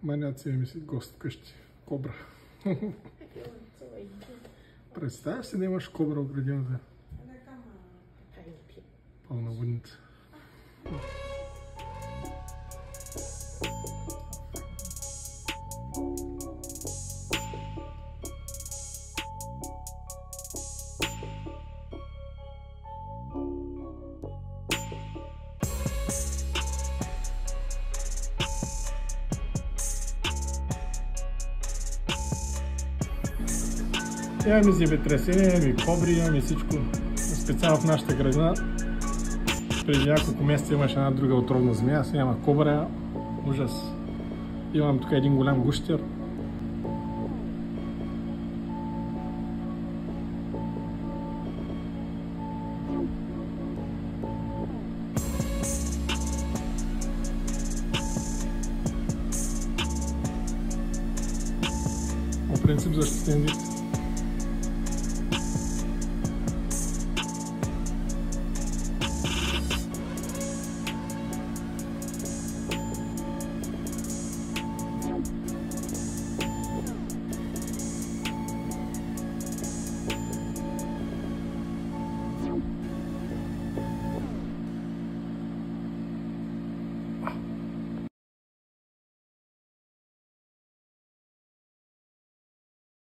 Маняци ми си гост вкъщи. Кобра. Представяш си да имаш кобра в градината? Пълна водница. Имаме земетресения, имаме кобри, имаме всичко. Специално в нашата градина. Преди няколко месеца имаше една друга отровна змия, сега има кобра. Ужас. Имам тук един голям гущер. По принцип защитен вид.